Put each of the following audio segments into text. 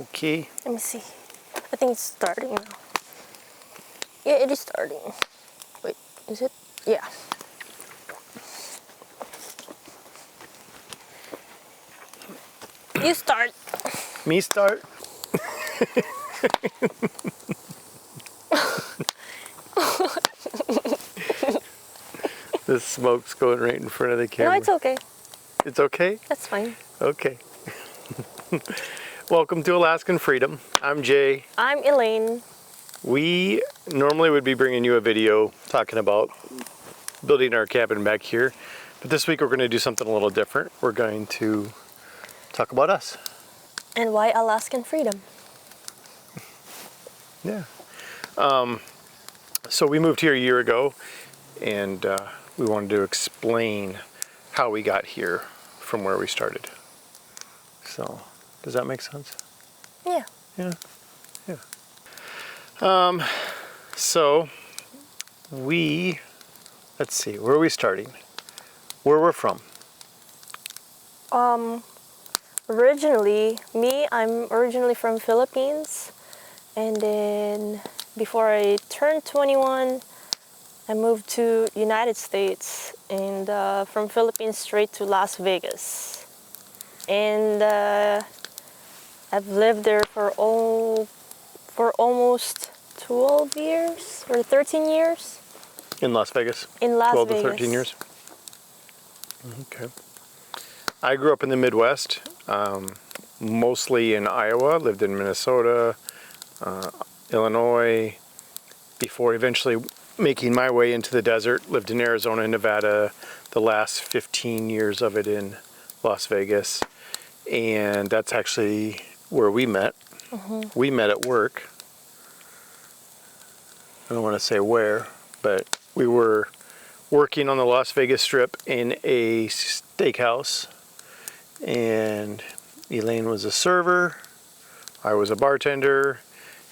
Okay. Let me see. I think it's starting now. Yeah, it is starting. Wait, is it? Yeah. You start. Me start? The smoke's going right in front of the camera. No, it's okay. It's okay? That's fine. Okay. Welcome to Alaskan Freedom. I'm Jay. I'm Eleinne. We normally would be bringing you a video talking about building our cabin back here, but this week we're going to do something a little different. We're going to talk about us. And why Alaskan Freedom? Yeah. So we moved here a year ago, and we wanted to explain how we got here from where we started. So, does that make sense? Yeah. Yeah. Yeah. So let's see, where are we starting? Where we're from? Originally, I'm originally from Philippines, and then before I turned 21, I moved to United States, and from Philippines straight to Las Vegas. And I've lived there for almost 12 years or 13 years. In Las Vegas? In Las 12 Vegas. to 13 years? Okay. I grew up in the Midwest, mostly in Iowa, lived in Minnesota, Illinois, before eventually making my way into the desert, lived in Arizona and Nevada, the last 15 years of it in Las Vegas. And that's actually where we met. Mm-hmm. We met at work. I don't want to say where, but we were working on the Las Vegas Strip in a steakhouse. And Eleinne was a server, I was a bartender,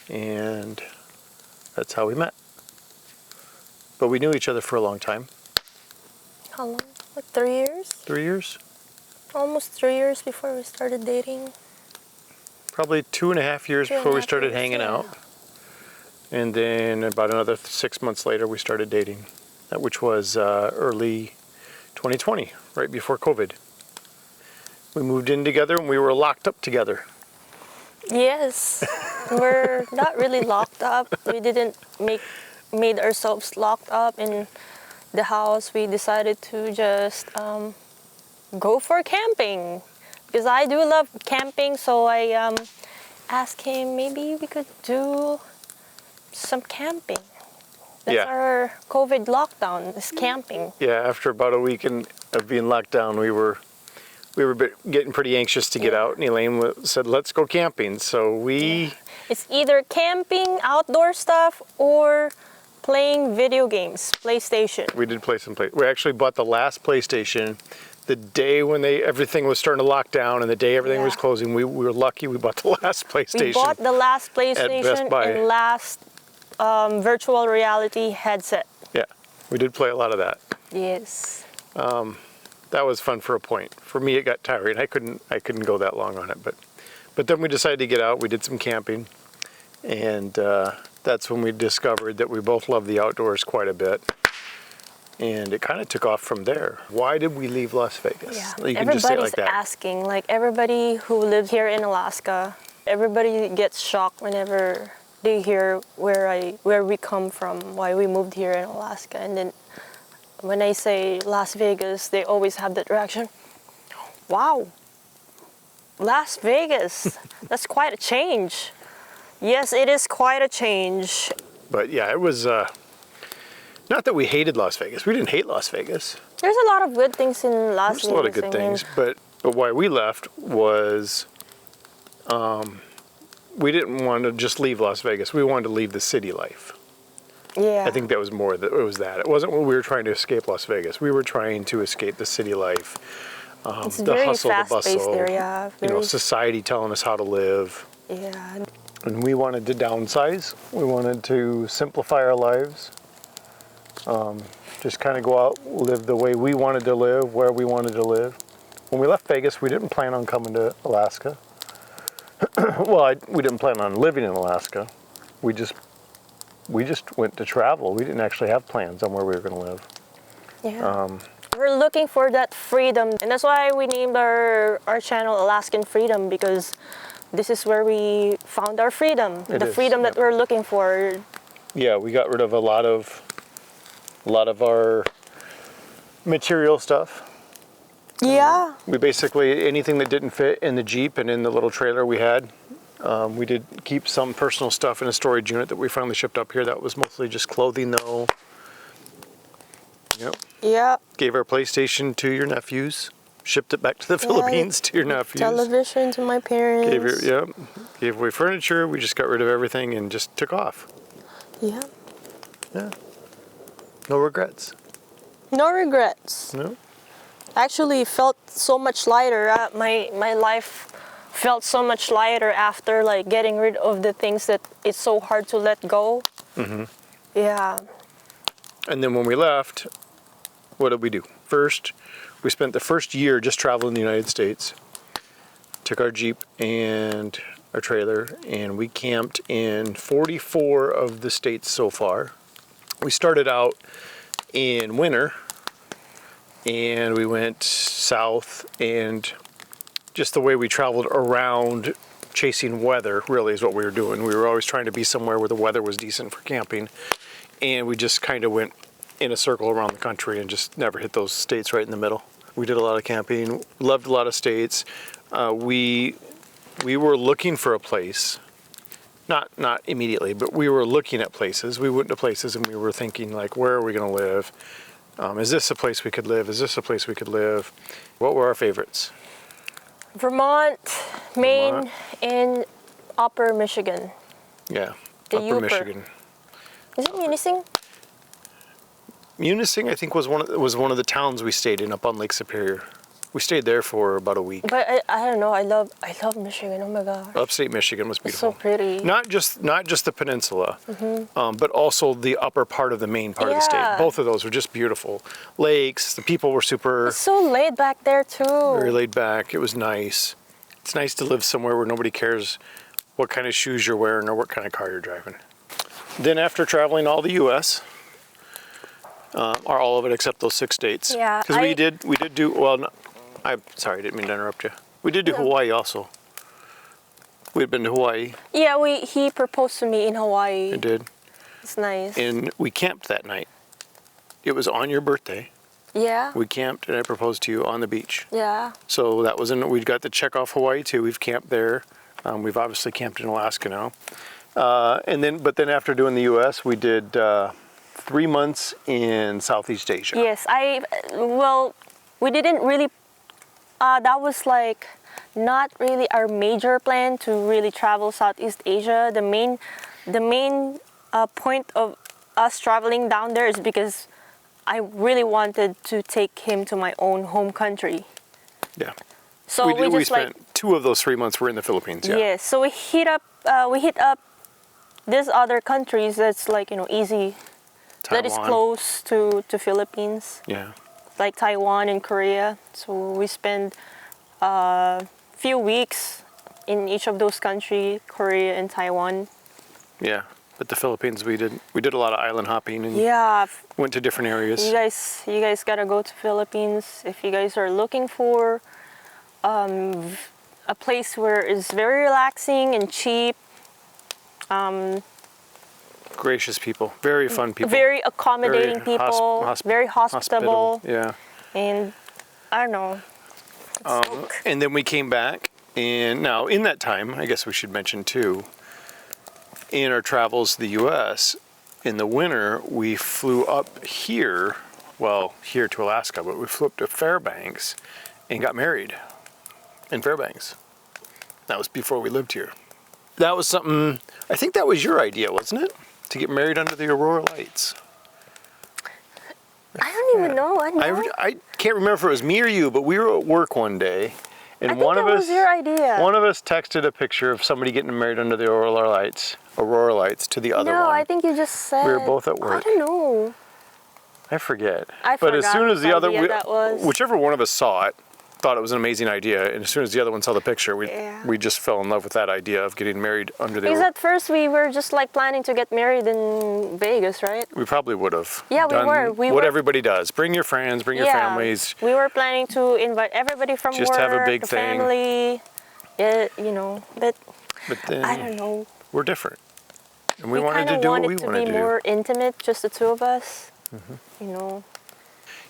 and that's how we met. But we knew each other for a long time. How long? Like 3 years? 3 years? Almost 3 years before we started dating. Probably 2.5 years before we started hanging out. And then about another 6 months later, we started dating, which was early 2020, right before COVID. We moved in together and we were locked up together. Yes. We're not really locked up. We didn't made ourselves locked up in the house. We decided to just go for camping, because I do love camping. So I asked him, maybe we could do some camping. That's our COVID lockdown, is camping. Yeah, after about a week of being locked down, we were getting pretty anxious to get out, and Eleinne said, let's go camping. So It's either camping, outdoor stuff, or playing video games, PlayStation. We did play some We actually bought the last PlayStation the day when everything was starting to lock down, and the day everything was closing. We were lucky we bought the last PlayStation. We bought the last PlayStation at Best Buy. And last virtual reality headset. Yeah, we did play a lot of that. Yes. That was fun for a point. For me, it got tiring. I couldn't go that long on it. But then we decided to get out. We did some camping, and that's when we discovered that we both love the outdoors quite a bit. And it kind of took off from there. Why did we leave Las Vegas? Yeah. You can just say it like that. Everybody's asking, like everybody who lives here in Alaska, everybody gets shocked whenever they hear where we come from, why we moved here in Alaska. And then when I say Las Vegas, they always have that reaction. Wow, Las Vegas, that's quite a change. Yes, it is quite a change. But yeah, it was not that we hated Las Vegas. We didn't hate Las Vegas. There's a lot of good things in Las Vegas. There's a lot of good things, but why we left was we didn't want to just leave Las Vegas. We wanted to leave the city life. Yeah. I think that was more. It was that. It wasn't when we were trying to escape Las Vegas. We were trying to escape the city life, it's the very hustle, the fast-paced bustle. there, yeah. Society telling us how to live. Yeah. And we wanted to downsize. We wanted to simplify our lives. Just kind of go out, live the way we wanted to live, where we wanted to live. When we left Vegas, we didn't plan on coming to Alaska. Well, we didn't plan on living in Alaska. We just went to travel. We didn't actually have plans on where we were going to live. Yeah. We're looking for that freedom, and that's why we named our channel Alaskan Freedom, because this is where we found our freedom. It the is, freedom that yep. we're looking for. Yeah, we got rid of a lot of our material stuff. Yeah. We basically, anything that didn't fit in the Jeep and in the little trailer we had, we did keep some personal stuff in a storage unit that we finally shipped up here. That was mostly just clothing though. Yep. Yeah. Gave our PlayStation to your nephews. Shipped it back to the Philippines to your nephews. Television to my parents. Gave away furniture. We just got rid of everything and just took off. Yeah. Yeah. No regrets. No regrets. No. Actually felt so much lighter. My life felt so much lighter after like getting rid of the things that it's so hard to let go. Mm-hmm. Yeah. And then when we left, what did we do? First, we spent the first year just traveling the United States. Took our Jeep and our trailer, and we camped in 44 of the states so far. We started out in winter, and we went south, and just the way we traveled around chasing weather really is what we were doing. We were always trying to be somewhere where the weather was decent for camping, and we just kind of went in a circle around the country and just never hit those states right in the middle. We did a lot of camping, loved a lot of states. We were looking for a place, not immediately, but we were looking at places. We went to places and we were thinking like, where are we going to live? Is this a place we could live? Is this a place we could live? What were our favorites? Vermont, Maine, Vermont. and Upper Michigan. Yeah, The Upper Upper. Michigan. Is it Munising? Munising, I think, was one of the towns we stayed in up on Lake Superior. We stayed there for about a week. But I don't know. I love Michigan. Oh my gosh. Upstate Michigan was It's beautiful. so pretty. Not just the peninsula, but also the upper part of the main part of the state. Yeah. Both of those were just beautiful. Lakes, the people were super It's so laid back there too. very laid back. It was nice. It's nice to live somewhere where nobody cares what kind of shoes you're wearing or what kind of car you're driving. Then after traveling all the U.S., or all of it except those 6 states. Yeah, Because we did do, well, no, I'm sorry, I didn't mean to interrupt you. We did do Hawaii also. We'd been to Hawaii. Yeah, he proposed to me in Hawaii. I did. It's nice. And we camped that night. It was on your birthday. Yeah. We camped and I proposed to you on the beach. Yeah. So that was we got to check off Hawaii too. We've camped there. We've obviously camped in Alaska now. But then after doing the U.S., we did 3 months in Southeast Asia. Yes, we didn't really, that was like not really our major plan to really travel Southeast Asia. The main point of us traveling down there is because I really wanted to take him to my own home country. Yeah. So we spent 2 of those 3 months were in the Philippines. Yeah. Yes, so we hit up these other countries that's like, easy. That is Taiwan. close to Philippines. Yeah. Like Taiwan and Korea. So we spend a few weeks in each of those countries, Korea and Taiwan. Yeah. But the Philippines, we did a lot of island hopping and Yeah, went to different areas. you guys gotta go to Philippines if you guys are looking for a place where it's very relaxing and cheap. Gracious people, very fun people. Very accommodating Very people, very hospitable, Yeah. and I don't know. And then we came back, and now in that time, I guess we should mention too, in our travels to the U.S., in the winter, we flew up here to Alaska, but we flew up to Fairbanks and got married in Fairbanks. That was before we lived here. That was something, I think that was your idea, wasn't it? To get married under the Aurora lights. I don't even know. I can't remember if it was me or you, but we were at work one day, and I think that was your idea. One of us texted a picture of somebody getting married under the Aurora lights to the other one. No, I think you just said. We were both at work. I don't know. I forget. I But as forgot soon as the what other, idea that was. whichever one of us saw it, thought it was an amazing idea. And as soon as the other one saw the picture, Yeah. we just fell in love with that idea of getting married under the Because aurora. at first we were just like planning to get married in Vegas, right? We probably would have Yeah, we done were. what everybody does. Bring your friends, bring your families. We were planning to invite everybody from Just work, have a big the thing. family. Yeah, you know, but But then I don't know. we're different. And we We wanted kind to of do what wanted we to wanted be to do. more intimate, just the two of us. You know.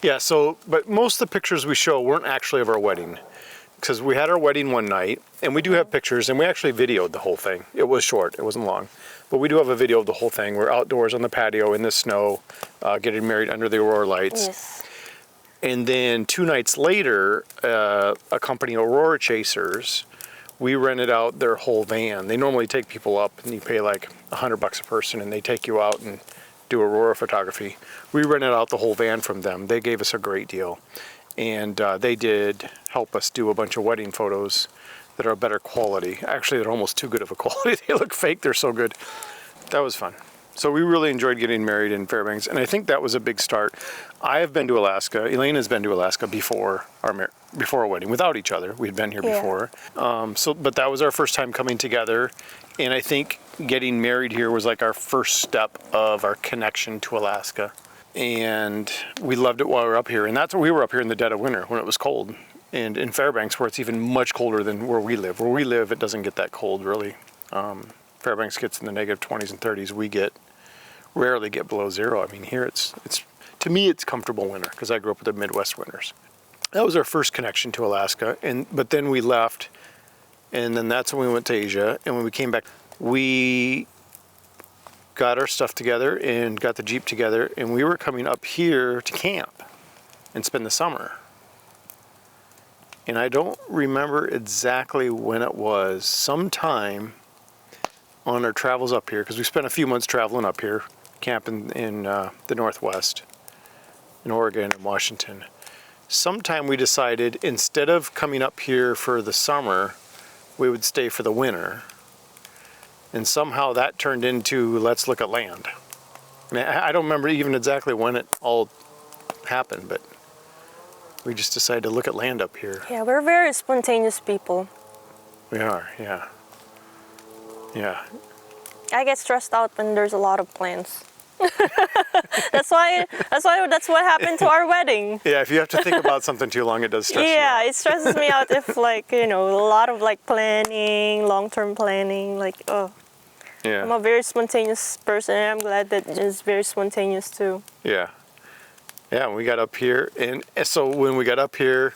Yeah, so, but most of the pictures we show weren't actually of our wedding. Because we had our wedding one night, and we do have pictures, and we actually videoed the whole thing. It was short, it wasn't long. But we do have a video of the whole thing. We're outdoors on the patio in the snow, getting married under the aurora lights. Yes. And then 2 nights later, a company, Aurora Chasers, we rented out their whole van. They normally take people up, and you pay like $100 a person, and they take you out and do aurora photography. We rented out the whole van from them. They gave us a great deal. And they did help us do a bunch of wedding photos that are better quality. Actually, they're almost too good of a quality. They look fake, they're so good. That was fun. So we really enjoyed getting married in Fairbanks, and I think that was a big start. I have been to Alaska. Eleinne has been to Alaska before our wedding, without each other. We had been here before. But that was our first time coming together, and I think getting married here was like our first step of our connection to Alaska. And we loved it while we were up here, and that's where we were up here in the dead of winter when it was cold. And in Fairbanks, where it's even much colder than where we live. Where we live, it doesn't get that cold really. Fairbanks gets in the negative 20s and 30s. We rarely get below zero. I mean, here it's to me it's comfortable winter because I grew up with the Midwest winters. That was our first connection to Alaska, but then we left, and then that's when we went to Asia. And when we came back, we got our stuff together and got the Jeep together, and we were coming up here to camp and spend the summer. And I don't remember exactly when it was. Sometime on our travels up here, because we spent a few months traveling up here, camping in the Northwest, in Oregon and Washington. Sometime we decided instead of coming up here for the summer, we would stay for the winter. And somehow that turned into, let's look at land. I mean, I don't remember even exactly when it all happened, but we just decided to look at land up here. Yeah, we're very spontaneous people. We are, yeah. Yeah. I get stressed out when there's a lot of plans. That's what happened to our wedding. Yeah, if you have to think about something too long, it does stress you out. Yeah, it stresses me out if like, you know, a lot of like planning, long-term planning, like, oh. Yeah. I'm a very spontaneous person, and I'm glad that Jen's very spontaneous too. Yeah. Yeah, we got up here, and so when we got up here,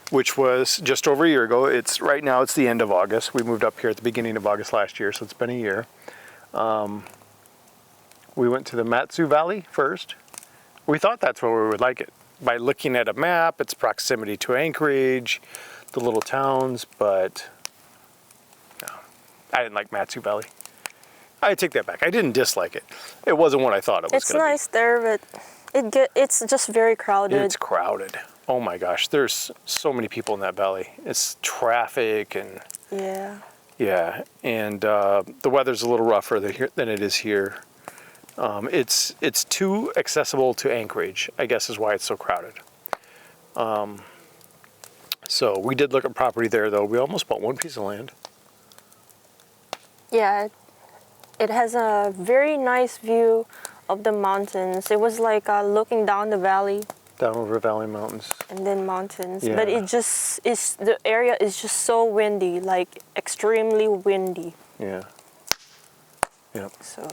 which was just over a year ago, right now it's the end of August. We moved up here at the beginning of August last year, so it's been a year. We went to the Matsu Valley first. We thought that's where we would like it. By looking at a map, its proximity to Anchorage, the little towns, but no, I didn't like Matsu Valley. I take that back. I didn't dislike it. It wasn't what I thought it was going to be. It's nice there, but it's just very crowded. It's crowded. Oh my gosh, there's so many people in that valley. It's traffic and Yeah. and the weather's a little rougher than it is here. It's too accessible to Anchorage, I guess is why it's so crowded. So we did look at property there though. We almost bought one piece of land. Yeah, it has a very nice view of the mountains. It was like looking down the valley. Down over Valley Mountains. And then mountains. Yeah. But the area is just so windy, like extremely windy. Yeah. Yeah. So.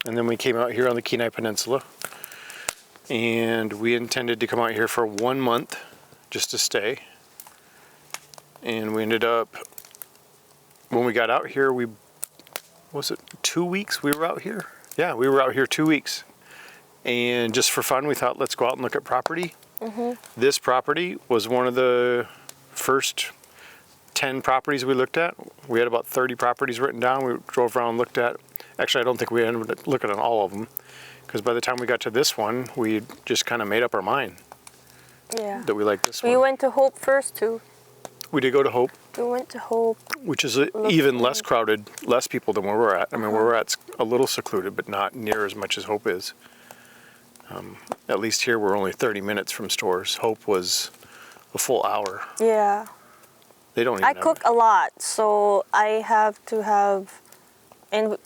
And then we came out here on the Kenai Peninsula. And we intended to come out here for 1 month just to stay. And we ended up, when we got out here, was it 2 weeks we were out here? Yeah, we were out here 2 weeks. And just for fun, we thought, let's go out and look at property. Mm-hmm. This property was one of the first 10 properties we looked at. We had about 30 properties written down. We drove around and looked at. Actually, I don't think we ended up looking at all of them, because by the time we got to this one, we just kind of made up our mind Yeah. that we liked this one. We went to Hope first too. We did go to Hope, We went to Hope. which is even less crowded, less people than where we're at. I mean, where we're at's a little secluded, but not near as much as Hope is. At least here, we're only 30 minutes from stores. Hope was a full hour. Yeah. They don't even I have cook a lot, so I have to have, and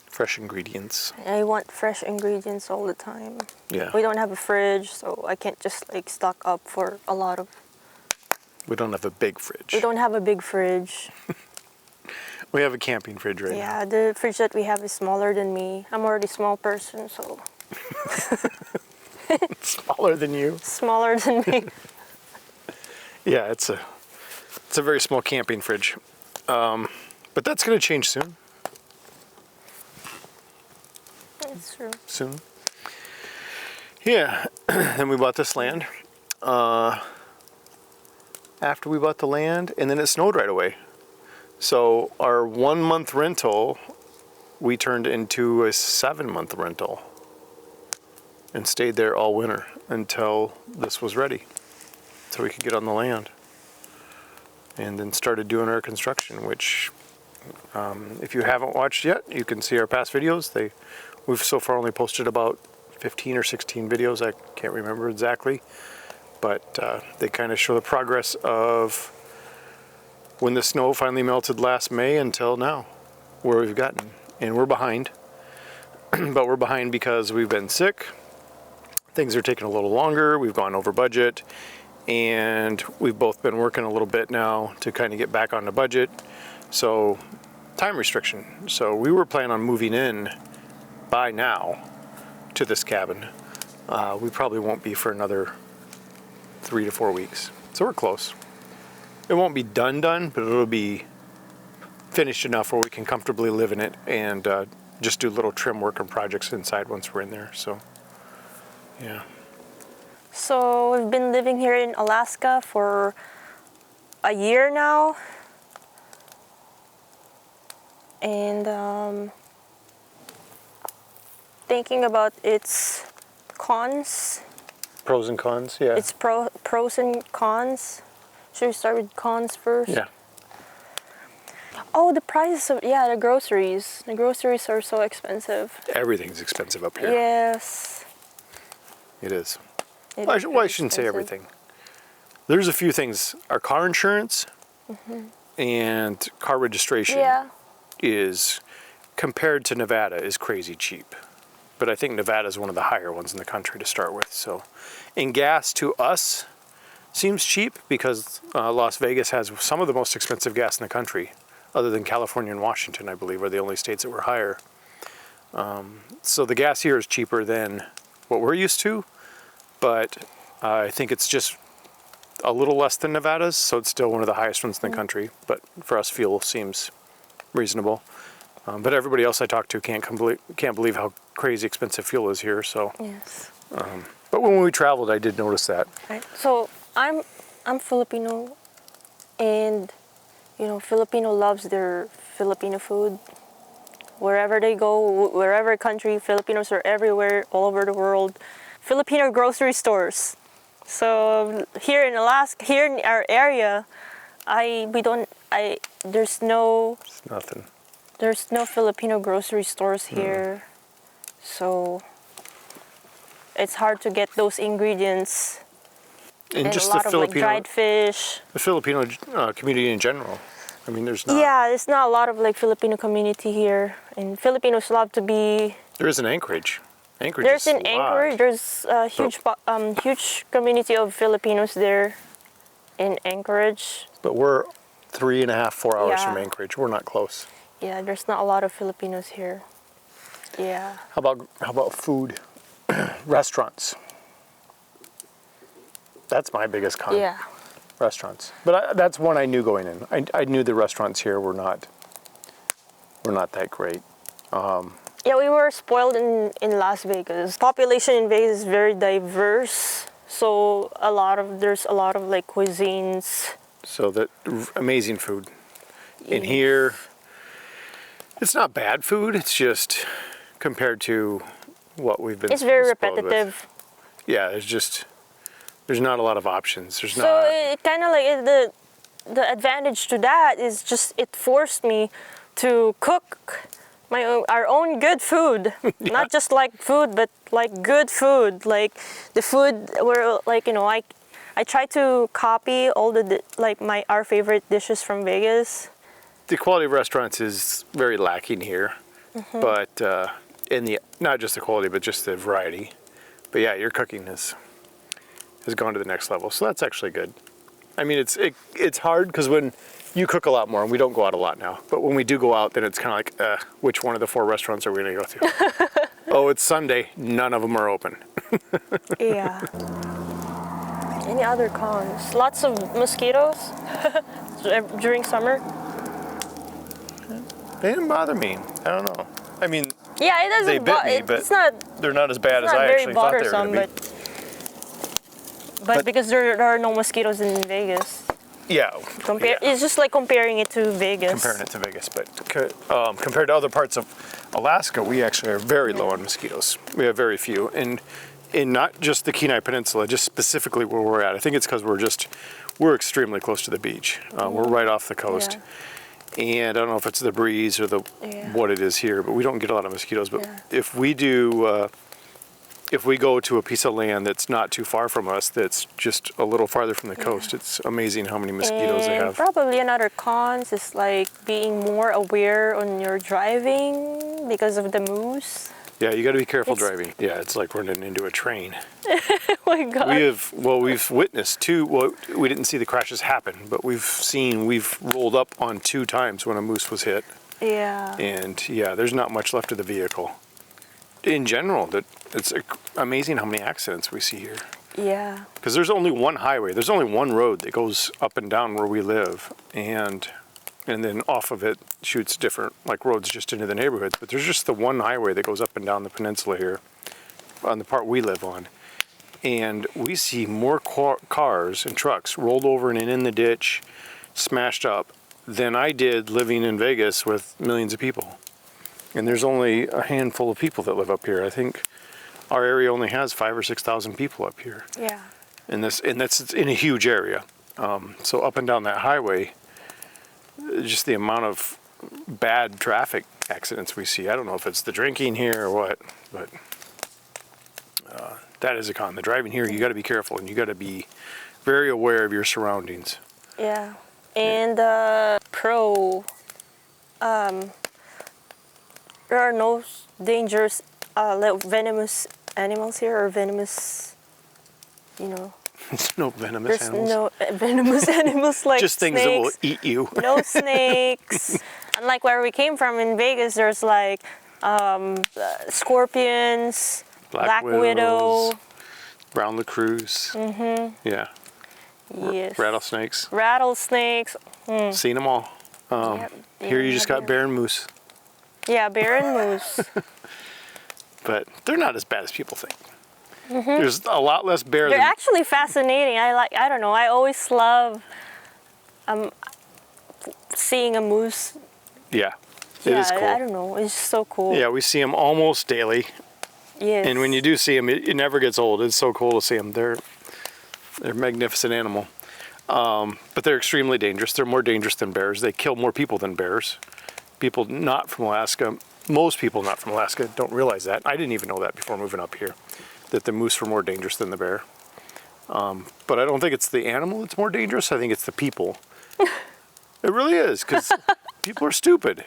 fresh ingredients. I want fresh ingredients all the time. Yeah. We don't have a fridge, so I can't just like stock up for a lot of. We don't have a big fridge. We don't have a big fridge. We have a camping fridge right now. Yeah, the fridge that we have is smaller than me. I'm already a small person, so Smaller than you. smaller than me. Yeah, it's a very small camping fridge. But that's going to change soon. That's true. Soon. Yeah. Then we bought this land. After we bought the land, and then it snowed right away. So our 1 month rental, we turned into a 7-month rental and stayed there all winter until this was ready. So we could get on the land. And then started doing our construction, which if you haven't watched yet, you can see our past videos. We've so far only posted about 15 or 16 videos. I can't remember exactly. But they kind of show the progress of when the snow finally melted last May until now, where we've gotten. And we're behind. But we're behind because we've been sick. Things are taking a little longer. We've gone over budget. And we've both been working a little bit now to kind of get back on the budget. So, time restriction. So we were planning on moving in by now to this cabin. We probably won't be for another 3 to 4 weeks. So we're close. It won't be done, but it'll be finished enough where we can comfortably live in it and just do little trim work and projects inside once we're in there. So, yeah. So we've been living here in Alaska for a year now. And thinking about its cons. Pros and cons, yeah. Its pros and cons. Should we start with cons first? Yeah. Oh, the prices of, the groceries. The groceries are so expensive. Everything's expensive up here. Yes. It is. It Well, is I very shouldn't say expensive. everything. There's a few things. Our car insurance and car registration Yeah. is, compared to Nevada, is crazy cheap. But I think Nevada is one of the higher ones in the country to start with. So, and gas to us seems cheap because Las Vegas has some of the most expensive gas in the country, other than California and Washington, I believe, are the only states that were higher. So the gas here is cheaper than what we're used to, but I think it's just a little less than Nevada's, so it's still one of the highest ones in the country. But for us, fuel seems reasonable. But everybody else I talk to can't believe how crazy expensive fuel is here. So, Yes. but when we traveled, I did notice that. Right. So I'm Filipino, and Filipino loves their Filipino food. Wherever they go, wherever country, Filipinos are everywhere, all over the world. Filipino grocery stores. So here in Alaska, here in our area, there's no It's nothing. Filipino grocery stores here. So it's hard to get those ingredients. And just a lot the of like Filipino, dried fish. the Filipino community in general. I mean, there's not. Yeah, there's not a lot of like Filipino community here, and Filipinos love to be. There is an Anchorage. Anchorage There's is an a lot. Anchorage. There's a huge community of Filipinos there, in Anchorage. But we're 3.5, 4 hours Yeah. from Anchorage. We're not close. Yeah, there's not a lot of Filipinos here. Yeah. How about food? Restaurants. That's my biggest con. Yeah. Restaurants. But that's one I knew going in. I knew the restaurants here were not that great. Yeah, we were spoiled in Las Vegas. Population in Vegas is very diverse, so there's a lot of like cuisines. So that amazing food. In here, it's not bad food. It's just compared to what we've been. It's very spoiled with. repetitive. Yeah, there's not a lot of options. There's So not. it kind of like the advantage to that is just it forced me to cook our own good food. Not just like food, but like good food. Like the food where like I try to copy all like our favorite dishes from Vegas. The quality of restaurants is very lacking here, but in the not just the quality, but just the variety. But yeah, your cooking has gone to the next level, so that's actually good. I mean, it's hard because when you cook a lot more, and we don't go out a lot now, but when we do go out, then it's kind of like, which one of the 4 restaurants are we going to go to? Oh, it's Sunday. None of them are open. Yeah. Any other cons? Lots of mosquitoes during summer. They didn't bother me. I don't know. I mean, Yeah, it doesn't. they bit me, but it's not. they're not as bad as It's not I very actually thought they were bothersome, going to be. but because there are no mosquitoes in Vegas. Yeah. Yeah. It's just like comparing it to Vegas. Comparing it to Vegas, but compared to other parts of Alaska, we actually are very low on mosquitoes. We have very few, and in not just the Kenai Peninsula, just specifically where we're at. I think it's because we're extremely close to the beach. We're right off the coast, and I don't know if it's the breeze or what it is here, but we don't get a lot of mosquitoes. But if we do. If we go to a piece of land that's not too far from us, that's just a little farther from the coast, it's amazing how many mosquitoes they have. Probably another cons is like being more aware on your driving because of the moose. Yeah, you got to be careful driving. Yeah, it's like running into a train. Oh my God. We've witnessed 2. Well, we didn't see the crashes happen, but we've rolled up on 2 times when a moose was hit. Yeah. And yeah, there's not much left of the vehicle. In general, it's amazing how many accidents we see here. Yeah. Because there's only one highway. There's only one road that goes up and down where we live, and then off of it shoots different like roads just into the neighborhoods. But there's just the one highway that goes up and down the peninsula here, on the part we live on, and we see more cars and trucks rolled over and in the ditch, smashed up, than I did living in Vegas with millions of people. And there's only a handful of people that live up here. I think our area only has 5,000 or 6,000 people up here. Yeah. And that's in a huge area. So up and down that highway, just the amount of bad traffic accidents we see. I don't know if it's the drinking here or what, but that is a con. The driving here, you got to be careful, and you got to be very aware of your surroundings. Yeah. And there are no dangerous, like venomous animals here, or venomous, There's no venomous There's animals. no venomous animals like just things snakes. that will eat you. No snakes. Unlike where we came from in Vegas, there's like scorpions, black widow, brown lacrosse. Mm-hmm. Yeah. Yes. Rattlesnakes. Rattlesnakes. Seen them all. Here you just got bear and moose. Yeah, bear and moose. But they're not as bad as people think. Mm-hmm. There's a lot less bear. They're actually fascinating. I don't know. I always love seeing a moose. Yeah, it is cool. I don't know. It's just so cool. Yeah, we see them almost daily. Yes. And when you do see them, it never gets old. It's so cool to see them. They're a magnificent animal. But they're extremely dangerous. They're more dangerous than bears. They kill more people than bears. People not from Alaska, most people not from Alaska don't realize that. I didn't even know that before moving up here, that the moose were more dangerous than the bear. But I don't think it's the animal that's more dangerous. I think it's the people. It really is, because people are stupid.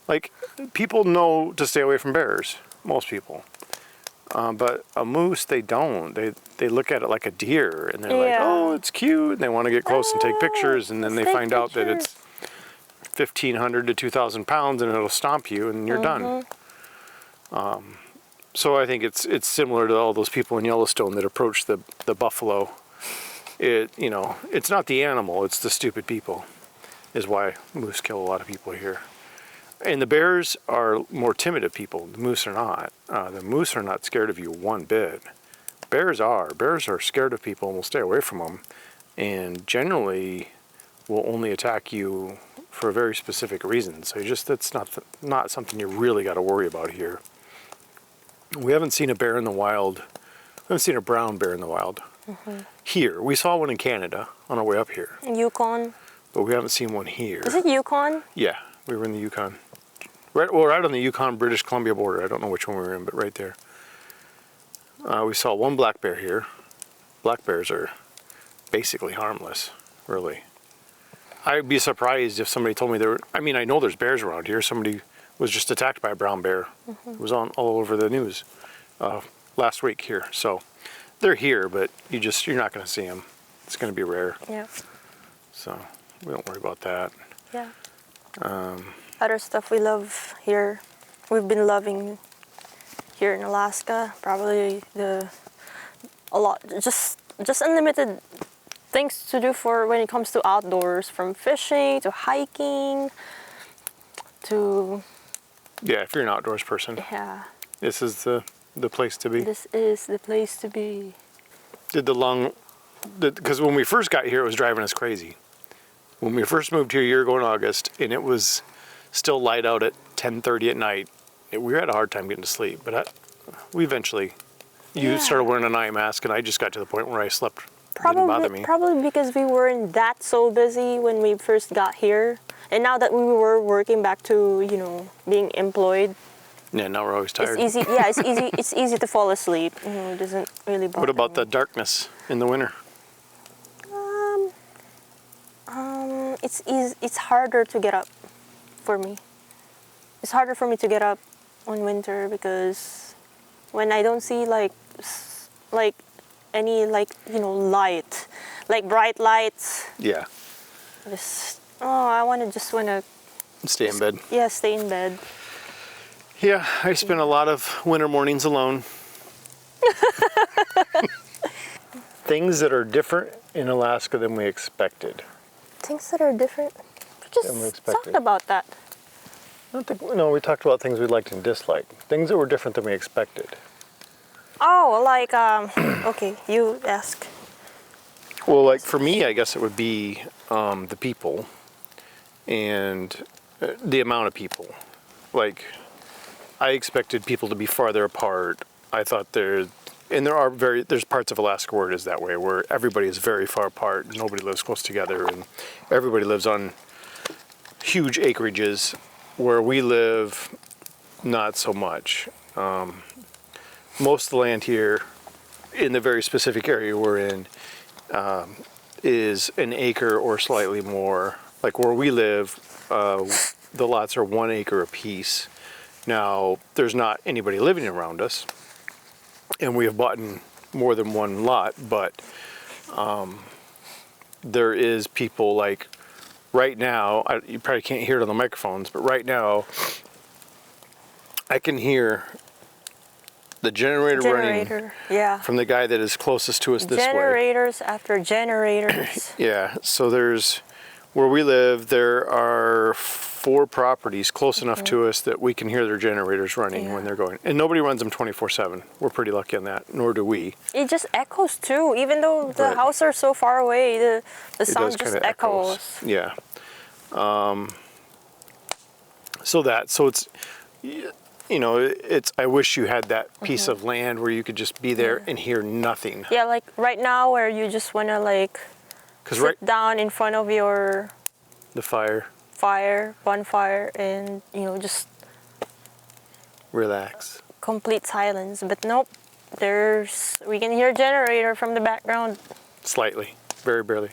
Like, people know to stay away from bears, most people. But a moose, they don't. They look at it like a deer, and they're like, oh, it's cute. And they want to get close and take pictures, and then they find out that it's 1,500 to 2,000 pounds, and it'll stomp you, and you're done. So I think it's similar to all those people in Yellowstone that approach the buffalo. It's not the animal, it's the stupid people, is why moose kill a lot of people here. And the bears are more timid of people. The moose are not. The moose are not scared of you one bit. Bears are. Bears are scared of people and will stay away from them, and generally will only attack you for a very specific reason. So that's not something you really got to worry about here. We haven't seen a bear in the wild. We haven't seen a brown bear in the wild. Here. We saw one in Canada on our way up here. Yukon. But we haven't seen one here. Is it Yukon? Yeah, we were in the Yukon. Right on the Yukon-British Columbia border. I don't know which one we were in, but right there. We saw one black bear here. Black bears are basically harmless, really. I'd be surprised if somebody told me there were, I mean, I know there's bears around here. Somebody was just attacked by a brown bear. It was on all over the news last week here. So they're here, but you're not going to see them. It's going to be rare. Yeah. So we don't worry about that. Yeah. Other stuff we love here, we've been loving here in Alaska, probably a lot, just unlimited things to do for when it comes to outdoors, from fishing to hiking to... Yeah, if you're an outdoors person, Yeah, this is the place to be. this is the place to be. Because when we first got here, it was driving us crazy. When we first moved here a year ago in August, and it was still light out at 10:30 at night, we had a hard time getting to sleep. But we eventually, you started wearing an eye mask, and I just got to the point where I slept. It didn't bother me. Probably because we weren't that so busy when we first got here. And now that we were working back to, being employed, Yeah, now we're always tired. it's easy. Yeah, it's easy. It's easy to fall asleep. It doesn't really bother What about me. the darkness in the winter? It's harder to get up for me. It's harder for me to get up on winter because when I don't see any light, like bright lights, Yeah, I just want to stay in bed. stay in bed. Yeah, I spent a lot of winter mornings alone. Things that are different in Alaska than we expected. Things that are different. We Than we just expected. talked about that. I don't think, no, we talked about things we liked and disliked. Things that were different than we expected. Oh, like okay, you ask. Well, like for me, I guess it would be the people and the amount of people. Like, I expected people to be farther apart. I thought there's parts of Alaska where it is that way, where everybody is very far apart, nobody lives close together, and everybody lives on huge acreages. Where we live, not so much. Most of the land here, in the very specific area we're in, is an acre or slightly more. Like where we live, the lots are 1 acre apiece. Now, there's not anybody living around us, and we have bought more than one lot, but there is people like right now, you probably can't hear it on the microphones, but right now I can hear the generator running from the guy that is closest to us this way. Generators after generators. Yeah, so where we live, there are 4 properties close enough to us that we can hear their generators running when they're going. And nobody runs them 24/7. We're pretty lucky on that, nor do we. It just echoes too, even though the Right. houses are so far away, the sound does just kinda echoes. Yeah. So it's, I wish you had that piece of land where you could just be there and hear nothing. Yeah, like right now where you just want to Because sit down in front of your the fire, bonfire, and just relax. complete silence. But nope, we can hear a generator from the background. Slightly, very barely.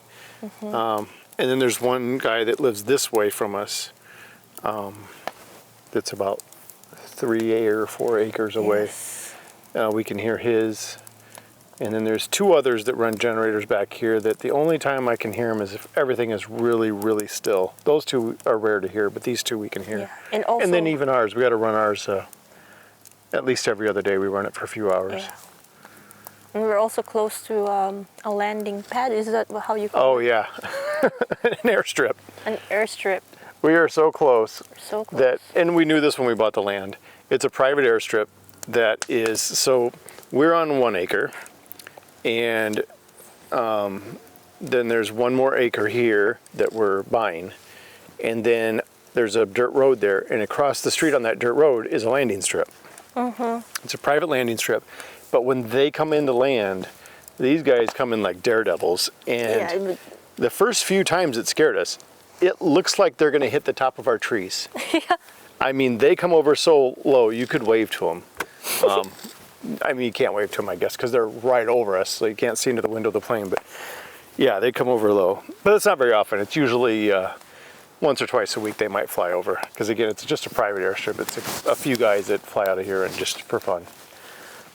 And then there's one guy that lives this way from us, that's about 3 or 4 acres away. Yes. We can hear his. And then there's 2 others that run generators back here that the only time I can hear them is if everything is really, really still. Those 2 are rare to hear, but these 2 we can hear. Yeah. And then even ours, we got to run ours at least every other day. We run it for a few hours. Yeah. And we're also close to a landing pad. Is that how you call Oh, it? yeah. An airstrip. An airstrip. We are so close. So close. And we knew this when we bought the land. It's a private airstrip that is, so we're on 1 acre. And then there's 1 more acre here that we're buying. And then there's a dirt road there. And across the street on that dirt road is a landing strip. It's a private landing strip. But when they come into land, these guys come in like daredevils. And the first few times it scared us. It looks like they're going to hit the top of our trees. Yeah. I mean, they come over so low, you could wave to them. I mean, you can't wave to them, I guess, because they're right over us, so you can't see into the window of the plane. But Yeah, they come over low, but it's not very often. It's usually once or twice a week they might fly over, because again, it's just a private airstrip. It's a few guys that fly out of here and just for fun.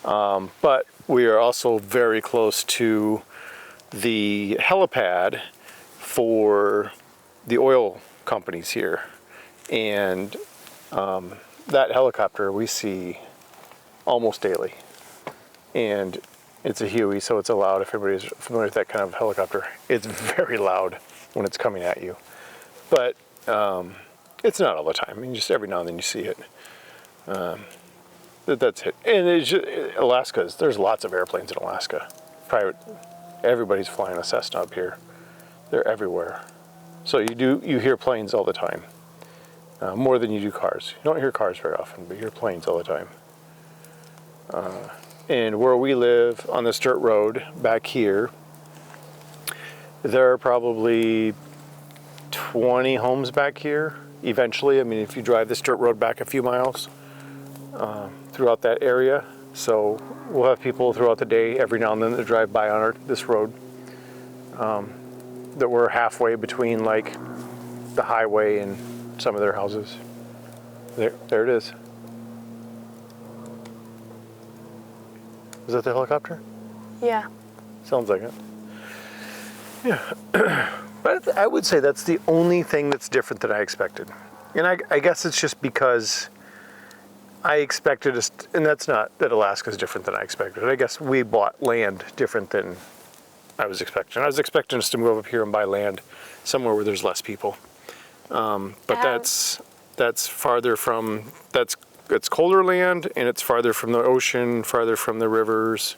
But we are also very close to the helipad for the oil companies here, and that helicopter we see almost daily, and it's a Huey, so it's loud. If everybody's familiar with that kind of helicopter, it's very loud when it's coming at you, but it's not all the time. I mean, just every now and then you see it. That's it. And it's just, Alaska's, there's lots of airplanes in Alaska. Private, everybody's flying a Cessna up here. They're everywhere. So you hear planes all the time, more than you do cars. You don't hear cars very often, but you hear planes all the time. And where we live on this dirt road back here, there are probably 20 homes back here eventually. I mean, if you drive this dirt road back a few miles throughout that area. So we'll have people throughout the day every now and then that drive by on this road, that we're halfway between like the highway and some of their houses. There it is. Is that the helicopter? Yeah. Sounds like it. Yeah. But I would say that's the only thing that's different than I expected. And I guess it's just because I expected us, and that's not that Alaska's different than I expected. I guess we bought land different than I was expecting. I was expecting us to move up here and buy land somewhere where there's less people. But that's farther from, it's colder land, and it's farther from the ocean, farther from the rivers.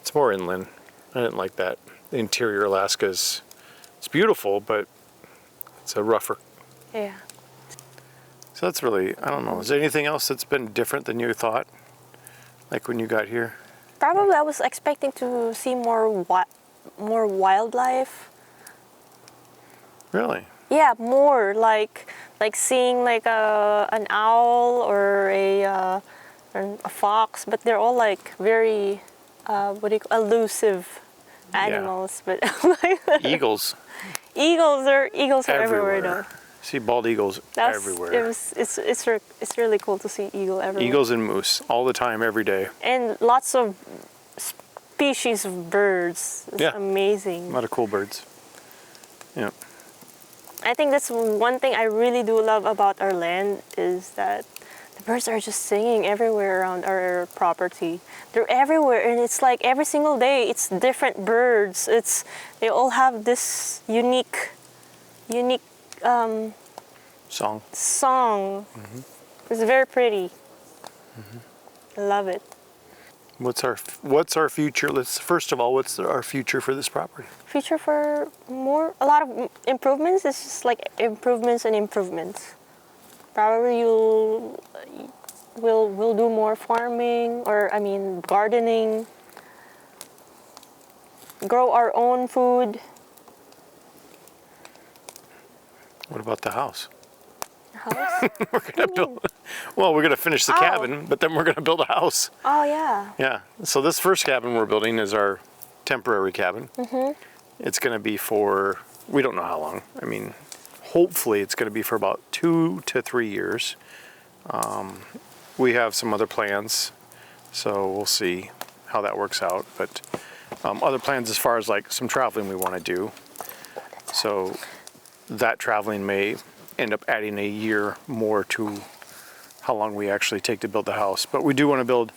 It's more inland. I didn't like that. The interior Alaska's, it's beautiful, but it's a rougher. Yeah. So that's really, I don't know. Is there anything else that's been different than you thought? Like when you got here? Probably I was expecting to see more wildlife. Really? Yeah, more like seeing like an owl or a fox, but they're all like very elusive animals. Yeah. But Eagles. eagles are everywhere though. See bald eagles everywhere. It's really cool to see eagle everywhere. Eagles and moose all the time, every day. And lots of species of birds. It's amazing. A lot of cool birds. Yeah. I think that's one thing I really do love about our land is that the birds are just singing everywhere around our property. They're everywhere, and it's like every single day it's different birds. They all have this unique Song. Mm-hmm. It's very pretty. Mm-hmm. I love it. What's our future? First of all, what's our future for this property? Future for a lot of improvements. It's just like improvements and improvements. Probably we'll do more farming, or gardening. Grow our own food. What about the house? House? We're gonna finish the cabin, but then we're gonna build a house. Oh yeah. Yeah. So this first cabin we're building is our temporary cabin. Mm-hmm. It's gonna be for, we don't know how long. I mean, hopefully it's gonna be for about 2 to 3 years. We have some other plans, so we'll see how that works out. But other plans as far as like some traveling we want to do. So that traveling may end up adding a year more to how long we actually take to build the house. But we do want to build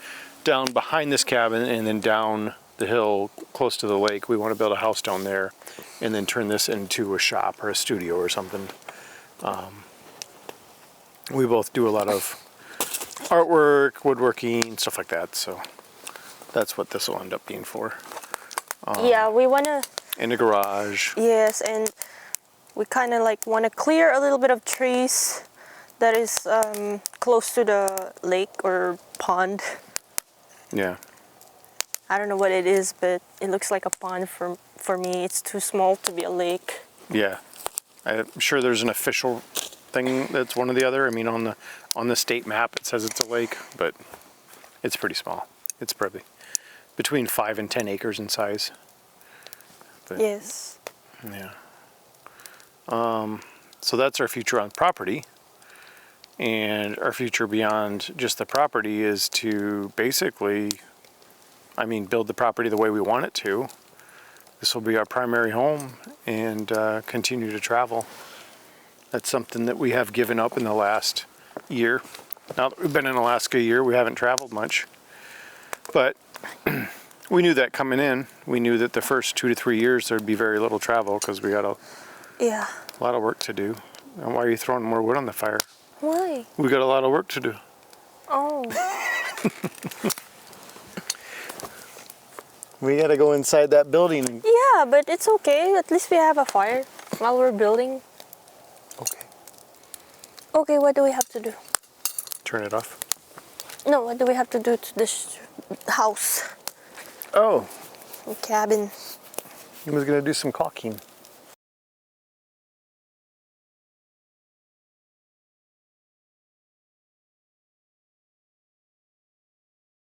down behind this cabin and then down the hill close to the lake. We want to build a house down there and then turn this into a shop or a studio or something. We both do a lot of artwork, woodworking, stuff like that. So that's what this will end up being for. Yeah, we want to... In the garage. Yes, and we kind of like want to clear a little bit of trees that is close to the lake or pond. Yeah. I don't know what it is, but it looks like a pond for me. It's too small to be a lake. Yeah. I'm sure there's an official thing that's one or the other. I mean, on the state map it says it's a lake, but it's pretty small. It's probably between 5 and 10 acres in size. But, Yes. Yeah. So that's our future on property. And our future beyond just the property is to basically, build the property the way we want it to. This will be our primary home and continue to travel. That's something that we have given up in the last year. Now that we've been in Alaska a year, we haven't traveled much. But we knew that coming in. We knew that the first 2 to 3 years there'd be very little travel because we got a Yeah. lot of work to do. And why are you throwing more wood on the fire? Why? We got a lot of work to do. Oh. We got to go inside that building. And... Yeah, but it's okay. At least we have a fire while we're building. Okay. Okay, what do we have to do? Turn it off. No, what do we have to do to this house? Oh, Cabin. he was going to do some caulking.